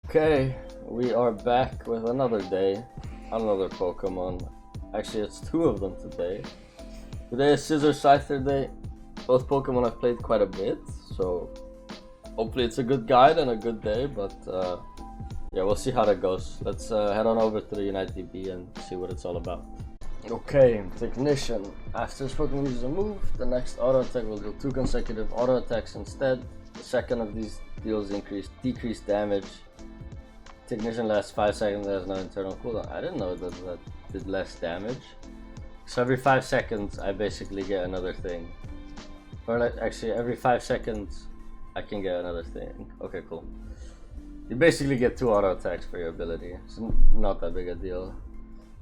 Okay, we are back with another day, another Pokemon. Actually, it's two of them today. Today is Scizor Scyther day. Both Pokemon I've played quite a bit, so hopefully it's a good guide and a good day, but yeah, we'll see how that goes. Let's head on over to the Unite DB and see what it's all about. Okay, Technician. After this Pokemon uses a move, the next auto attack will do 2 consecutive auto attacks instead. The second of these deals decreased damage. Technician lasts 5 seconds and has no internal cooldown. I didn't know that did less damage. So every 5 seconds I basically get another thing. Or like, actually every 5 seconds I can get another thing. Okay, cool. You basically get 2 auto attacks for your ability. It's not that big a deal.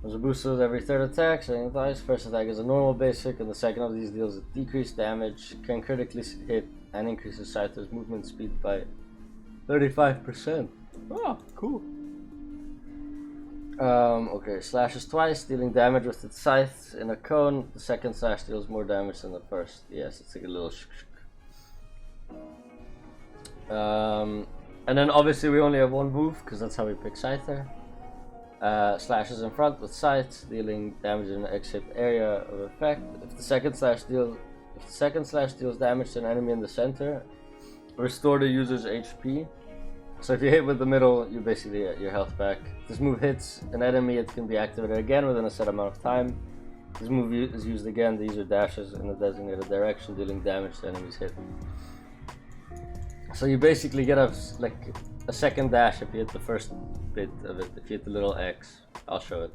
There's a boost with every 3rd attack, so twice. First attack is a normal basic, and the second of these deals decreased damage, can critically hit, and increases Scyther's movement speed by 35%. Oh, cool. Okay, slashes twice, dealing damage with its scythe in a cone. The second slash deals more damage than the first. Yes, it's like a little and then obviously we only have one move, because that's how we pick Scyther. Slashes in front with scythes, dealing damage in an X-shaped area of effect. If the second slash deals damage to an enemy in the center, restore the user's HP. So if you hit with the middle, you basically get your health back. If this move hits an enemy, it can be activated again within a set amount of time. If this move is used again, the user dashes in the designated direction, dealing damage to enemies hit. So you basically get a second dash if you hit the first bit of it. If you hit the little X, I'll show it.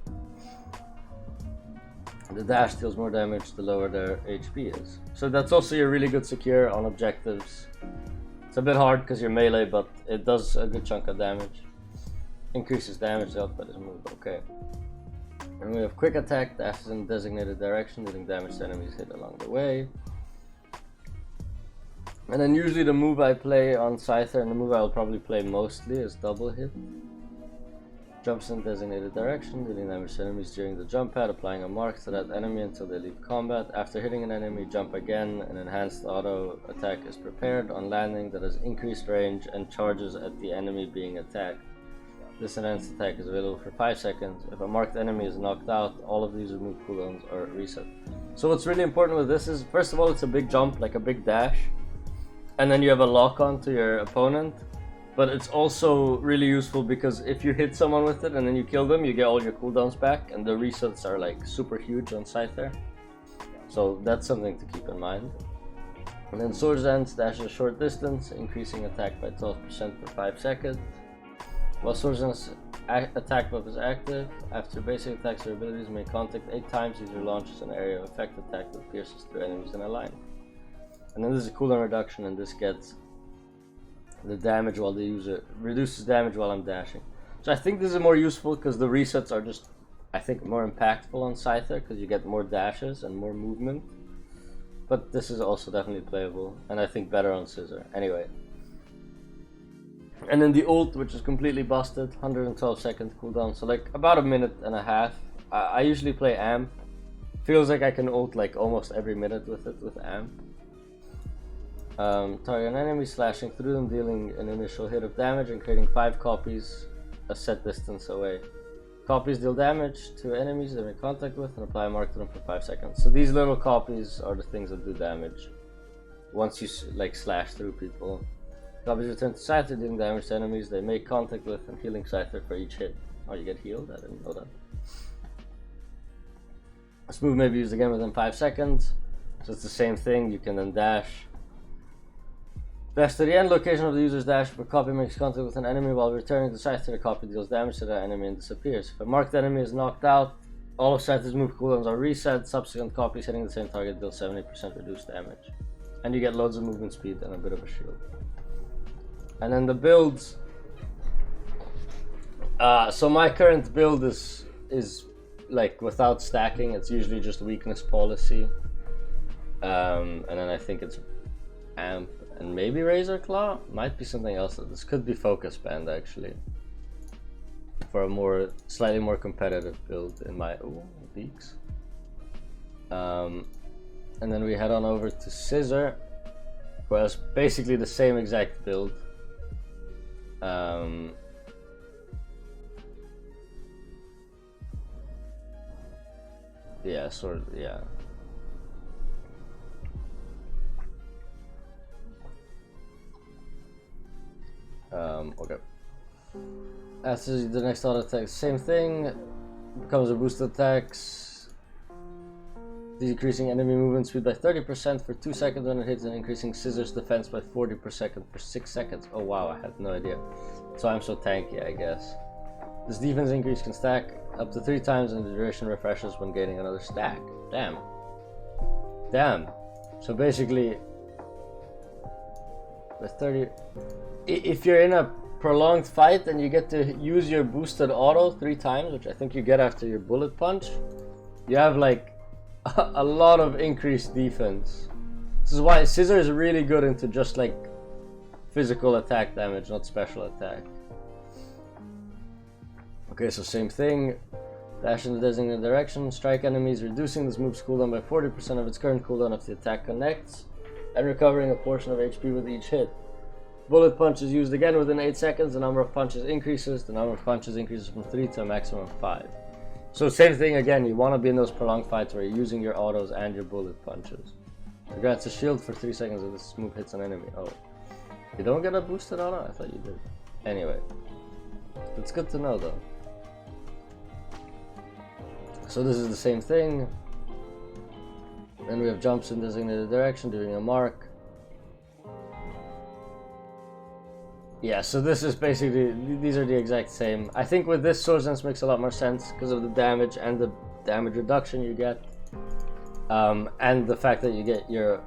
The dash deals more damage the lower their HP is. So that's also your really good secure on objectives. It's a bit hard because you're melee, but it does a good chunk of damage. Increases damage dealt by this move. Okay. And we have quick attack, dashes in designated direction, dealing damage to enemies hit along the way. And then usually the move I play on Scyther, and the move I will probably play mostly, is double hit. Jumps in designated direction, dealing damage to enemies during the jump pad, applying a mark to that enemy until they leave combat. After hitting an enemy, jump again. An enhanced auto attack is prepared on landing that has increased range and charges at the enemy being attacked. This enhanced attack is available for 5 seconds. If a marked enemy is knocked out, all of these remove cooldowns are reset. So what's really important with this is, first of all, it's a big jump, like a big dash. And then you have a lock on to your opponent. But it's also really useful because if you hit someone with it and then you kill them, you get all your cooldowns back, and the resets are like super huge on Scyther. So that's something to keep in mind. And then Swords Dance dashes a short distance, increasing attack by 12% for 5 seconds. While Swords Dance attack buff is active, after basic attacks or abilities make contact 8 times, user launches an area of effect attack that pierces through enemies in a line. And then there's a cooldown reduction, and this gets the damage while the user reduces damage while I'm dashing. So I think this is more useful because the resets are just, I think, more impactful on Scyther because you get more dashes and more movement. But this is also definitely playable, and I think better on Scizor. Anyway. And then the ult, which is completely busted, 112 second cooldown, so like about a minute and a half. I usually play Amp. Feels like I can ult like almost every minute with it with Amp. Target an enemy, slashing through them, dealing an initial hit of damage and creating 5 copies a set distance away. Copies deal damage to enemies they make contact with and apply a mark to them for 5 seconds. So these little copies are the things that do damage once you like slash through people. Copies return to Scyther, dealing damage to enemies they make contact with and healing Scyther for each hit. Oh, you get healed? I didn't know that. This move may be used again within 5 seconds. So it's the same thing, you can then dash. Dash to the end location of the user's dash. If a copy makes contact with an enemy while returning to Scyther, the copy deals damage to that enemy and disappears. If a marked enemy is knocked out, all of Scyther's move cooldowns are reset. Subsequent copies hitting the same target deal 70% reduced damage. And you get loads of movement speed and a bit of a shield. And then the builds. So my current build is like without stacking. It's usually just weakness policy. And then I think it's Amp. And maybe Razor Claw? Might be something else. This could be Focus Band actually. For a slightly more competitive build in my leaks. And then we head on over to Scizor, who has basically the same exact build. Yeah, sort of, yeah. Okay. After the next auto attack, same thing. Becomes a boost attacks. Decreasing enemy movement speed by 30% for 2 seconds when it hits, and increasing Scizor's defense by 40% for 6 seconds. Oh wow, I had no idea. So I'm so tanky, I guess. This defense increase can stack up to 3 times, and the duration refreshes when gaining another stack. Damn. Damn. So basically, with 30, if you're in a prolonged fight and you get to use your boosted auto 3 times, which I think you get after your bullet punch, you have like a lot of increased defense. This is why Scizor is really good into just like physical attack damage, not special attack. Okay, so same thing. Dash in the designated direction, strike enemies, reducing this move's cooldown by 40% of its current cooldown if the attack connects, and recovering a portion of HP with each hit. Bullet punch is used again within 8 seconds, the number of punches increases. The number of punches increases from 3 to a maximum of 5. So same thing again, you want to be in those prolonged fights where you're using your autos and your bullet punches. It grants a shield for 3 seconds if this move hits an enemy. Oh, you don't get a boosted auto? I thought you did. Anyway, it's good to know though. So this is the same thing. Then we have jumps in designated direction, doing a mark. Yeah, so this is basically, these are the exact same. I think with this Sword Dance makes a lot more sense because of the damage and the damage reduction you get. And the fact that you get you're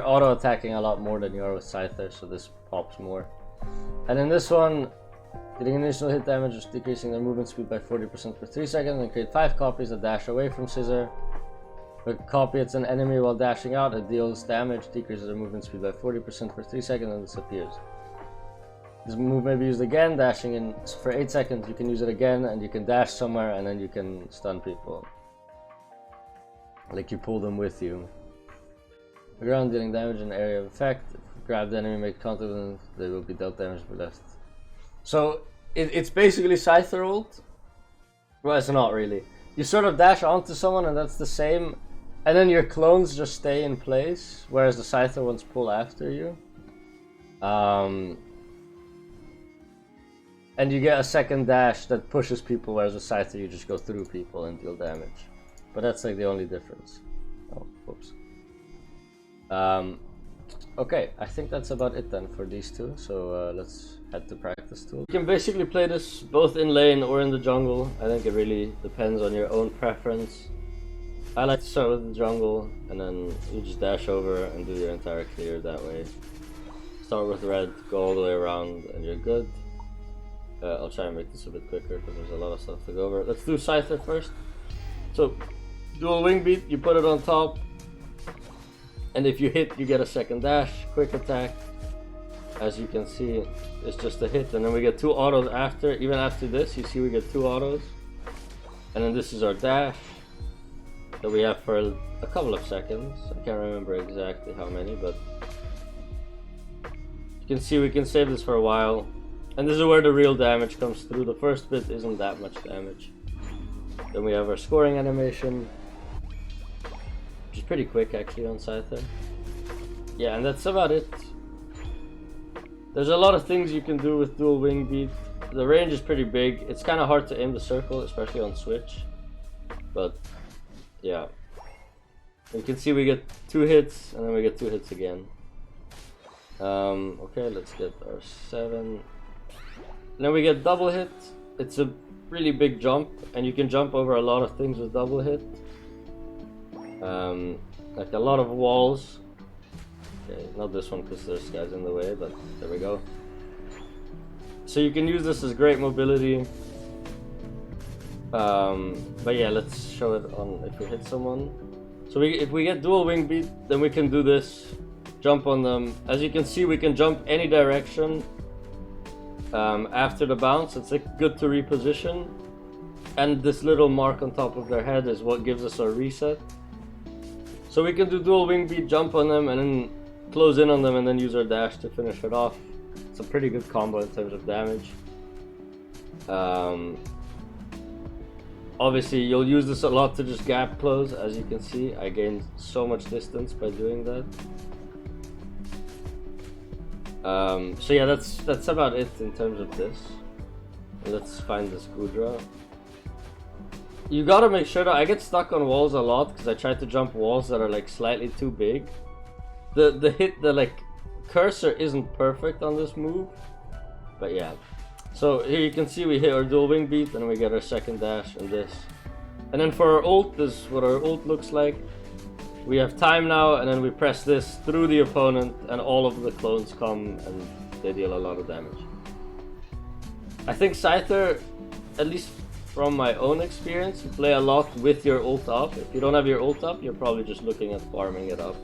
auto attacking a lot more than you are with Scyther, so this pops more. And in this one, getting initial hit damage is decreasing their movement speed by 40% for 3 seconds, and create 5 copies that dash away from Scizor. If a copy hits an enemy while dashing out, it deals damage, decreases their movement speed by 40% for 3 seconds, and disappears. This move may be used again, dashing in for 8 seconds. You can use it again, and you can dash somewhere, and then you can stun people. Like you pull them with you. The ground dealing damage in area of effect. If you grab the enemy, make contact with them, they will be dealt damage if left. So it's basically Scyther ult. Well, it's not really. You sort of dash onto someone, and that's the same. And then your clones just stay in place, whereas the Scyther ones pull after you. And you get a second dash that pushes people, whereas with Scyther you just go through people and deal damage. But that's like the only difference. Oh, whoops. Okay, I think that's about it then for these two. So let's head to practice tool. You can basically play this both in lane or in the jungle. I think it really depends on your own preference. I like to start with the jungle, and then you just dash over and do your entire clear that way. Start with red, go all the way around, and you're good. I'll try and make this a bit quicker because there's a lot of stuff to go over. Let's do Scyther first. So, dual wing beat, you put it on top, and if you hit, you get a second dash. Quick attack, as you can see, it's just a hit, and then we get 2 autos after. Even after this, you see we get 2 autos, and then this is our dash that we have for a couple of seconds. I can't remember exactly how many, but you can see we can save this for a while. And this is where the real damage comes through. The first bit isn't that much damage. Then we have our scoring animation, which is pretty quick actually on Scyther. Yeah, and that's about it. There's a lot of things you can do with dual wing beat. The range is pretty big. It's kind of hard to aim the circle, especially on Switch. But yeah, you can see we get 2 hits, and then we get 2 hits again. Okay, let's get our 7. And then we get double hit. It's a really big jump, and you can jump over a lot of things with double hit. Like a lot of walls. Okay, not this one because there's guys in the way, but there we go. So you can use this as great mobility. But yeah, let's show it on if we hit someone. So if we get dual wing beat, then we can do this. Jump on them. As you can see, we can jump any direction. After the bounce, it's like good to reposition, and this little mark on top of their head is what gives us our reset. So we can do dual wing beat, jump on them, and then close in on them, and then use our dash to finish it off. It's a pretty good combo in terms of damage. Obviously, you'll use this a lot to just gap close. As you can see, I gained so much distance by doing that. So yeah, that's about it in terms of this. Let's find this Goodra. You gotta make sure that I get stuck on walls a lot because I try to jump walls that are like slightly too big. The like cursor isn't perfect on this move, but yeah. So here you can see we hit our dual wing beat and we get our second dash and this. And then for our ult, this is what our ult looks like. We have time now, and then we press this through the opponent and all of the clones come and they deal a lot of damage. I think Scyther, at least from my own experience, you play a lot with your ult up. If you don't have your ult up, you're probably just looking at farming it up.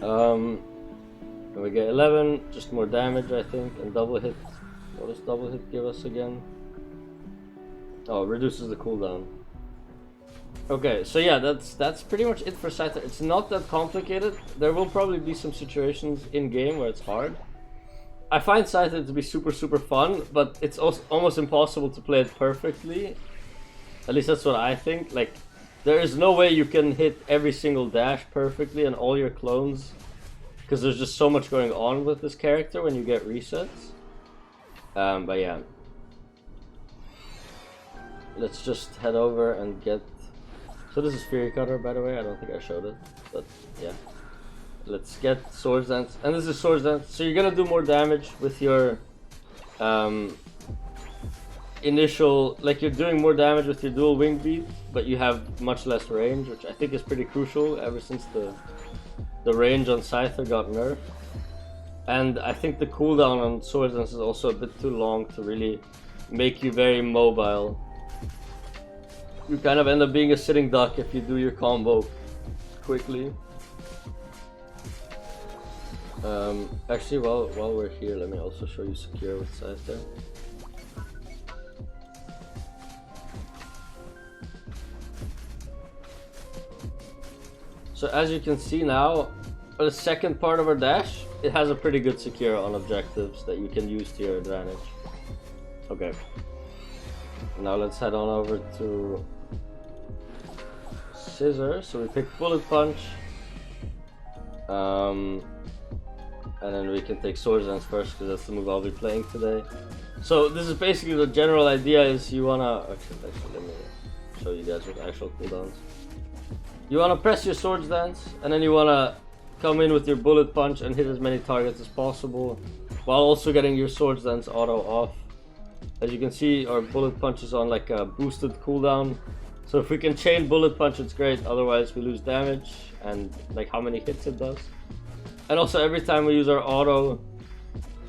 And we get 11, just more damage I think, and double hit. What does double hit give us again? Oh, it reduces the cooldown. Okay, so yeah, that's pretty much it for Scyther. It's not that complicated. There will probably be some situations in game where it's hard. I find Scyther to be super fun, but it's also almost impossible to play it perfectly. At least that's what I think. Like, there is no way you can hit every single dash perfectly and all your clones, because there's just so much going on with this character when you get resets. But yeah. Let's just head over and get... So this is Fury Cutter, by the way. I don't think I showed it, but yeah. Let's get Swords Dance, and this is Swords Dance. So you're gonna do more damage with your initial, like you're doing more damage with your dual wing beat, but you have much less range, which I think is pretty crucial ever since the range on Scyther got nerfed. And I think the cooldown on Swords Dance is also a bit too long to really make you very mobile. You kind of end up being a sitting duck if you do your combo quickly. Actually, while we're here, let me also show you Secure with Scyther. So as you can see now, for the second part of our dash, it has a pretty good secure on objectives that you can use to your advantage. Okay. Now let's head on over to Scyther. So we pick Bullet Punch. And then we can take Swords Dance first because that's the move I'll be playing today. So this is basically the general idea is you wanna... Actually, let me show you guys with actual cooldowns. You wanna press your Swords Dance, and then you wanna come in with your Bullet Punch and hit as many targets as possible, while also getting your Swords Dance auto off. As you can see, our Bullet Punch is on like a boosted cooldown. So if we can chain Bullet Punch, it's great, otherwise we lose damage and like how many hits it does. And also every time we use our auto,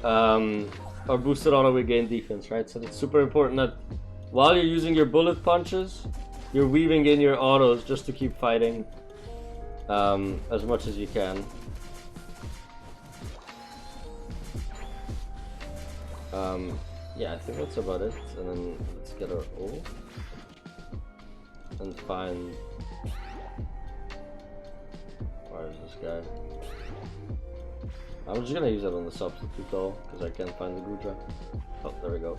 our boosted auto, we gain defense, right? So it's super important that while you're using your bullet punches, you're weaving in your autos just to keep fighting as much as you can. Yeah, I think that's about it. And then let's get our ult and find... Where is this guy? I'm just gonna use that on the substitute though, because I can't find the Goodra. Oh, there we go.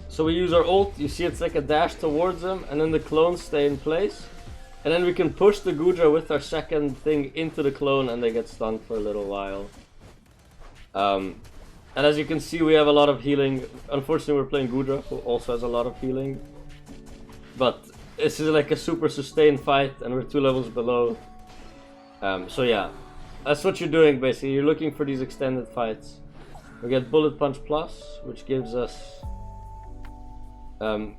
So we use our ult, you see it's like a dash towards him, and then the clones stay in place. And then we can push the Goodra with our second thing into the clone and they get stunned for a little while. And as you can see, we have a lot of healing. Unfortunately, we're playing Goodra, who also has a lot of healing. But this is like a super sustained fight and we're 2 levels below. So yeah. That's what you're doing basically, you're looking for these extended fights. We get Bullet Punch Plus, which gives us more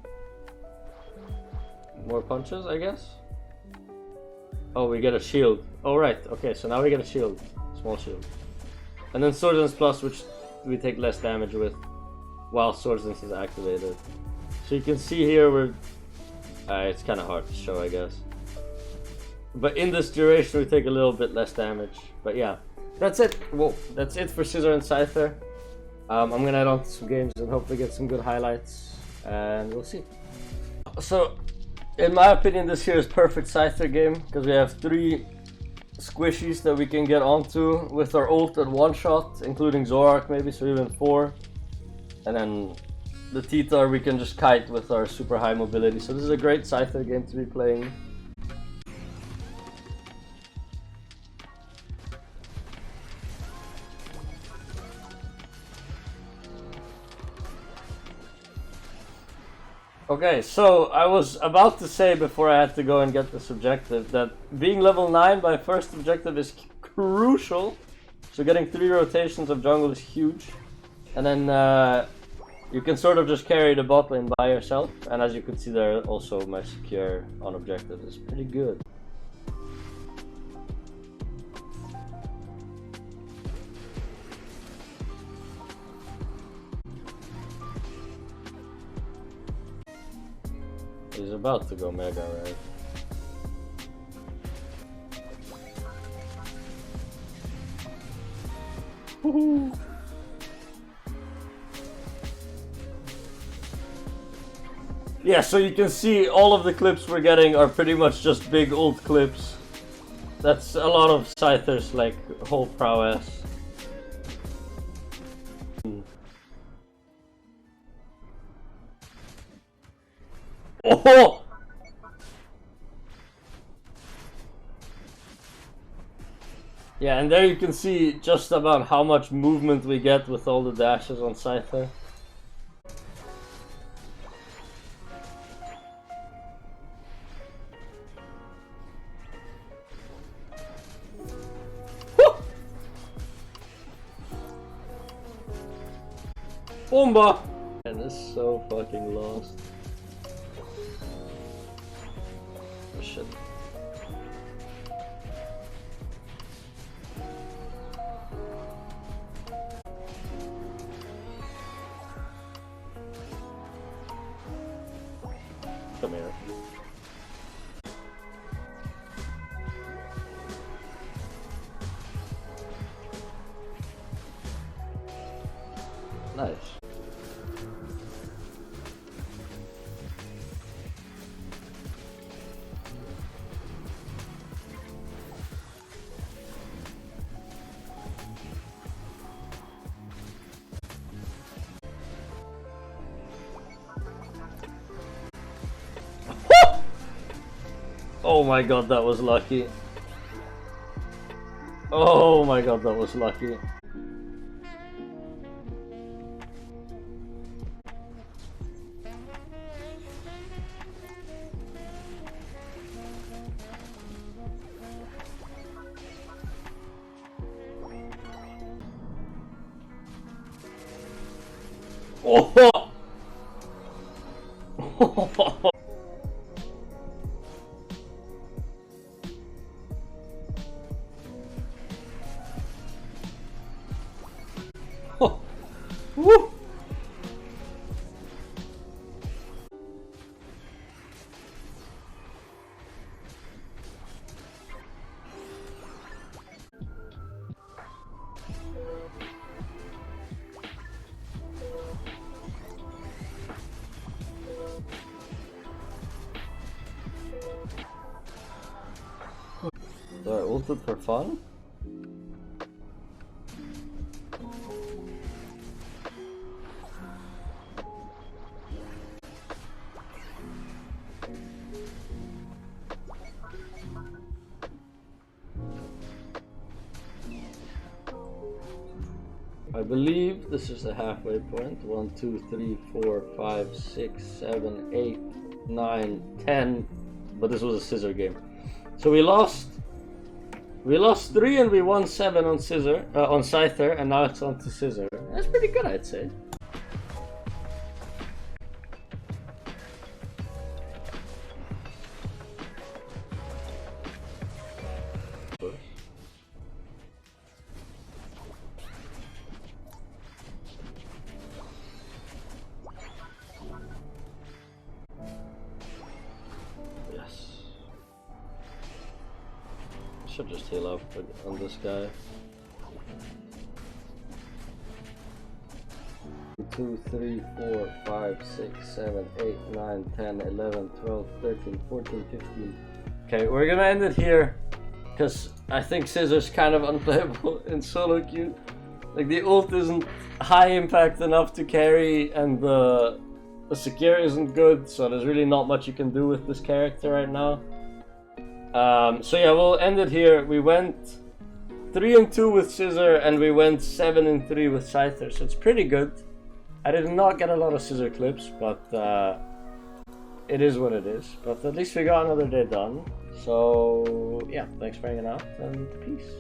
punches, I guess? Oh, we get a shield. Oh right, okay, so now we get a shield. Small shield. And then Swords Dance Plus, which we take less damage with while Swords Dance is activated. So you can see here we're... it's kind of hard to show, I guess. But in this duration we take a little bit less damage. But yeah, that's it. Whoa, that's it for Scizor and Scyther. I'm gonna head on to some games and hopefully get some good highlights, and we'll see. So, in my opinion, this here is perfect Scyther game because we have 3 squishies that we can get onto with our ult at 1 shot, including Zoroark maybe, so even 4. And then the Titar we can just kite with our super high mobility. So this is a great Scyther game to be playing. Okay, so I was about to say before I had to go and get this objective that being level 9 by first objective is crucial. So getting 3 rotations of jungle is huge. And then you can sort of just carry the bot lane by yourself. And as you can see there, also my secure on objective is pretty good. He's about to go Mega, right? Woohoo! Yeah, so you can see all of the clips we're getting are pretty much just big ult clips. That's a lot of Scyther's like whole prowess. Oh! Yeah, and there you can see just about how much movement we get with all the dashes on Scyther. Bomba! And it's so fucking lost. Oh shit. Come here. Nice. Oh my god, that was lucky. Oh my god, that was lucky. Oh! Woo! Do I ult it for fun? I believe this is the halfway point. 1, 2, 3, 4, 5, 6, 7, 8, 9, 10. But this was a Scizor game. So we lost 3 and we won 7 on Scyther, and now it's on to Scizor. That's pretty good, I'd say. Should just heal up on this guy. 2, 3, 4, 5, 6, 7, 8, 9, 10, 11, 12, 13, 14, 15. Okay, we're gonna end it here because I think Scizor's kind of unplayable in solo queue. Like, the ult isn't high impact enough to carry, and the secure isn't good, so there's really not much you can do with this character right now. So yeah, we'll end it here. We went 3-2 with Scizor, and we went 7-3 with Scyther, so it's pretty good. I did not get a lot of Scizor clips, but it is what it is. But at least we got another day done. So yeah, thanks for hanging out, and peace.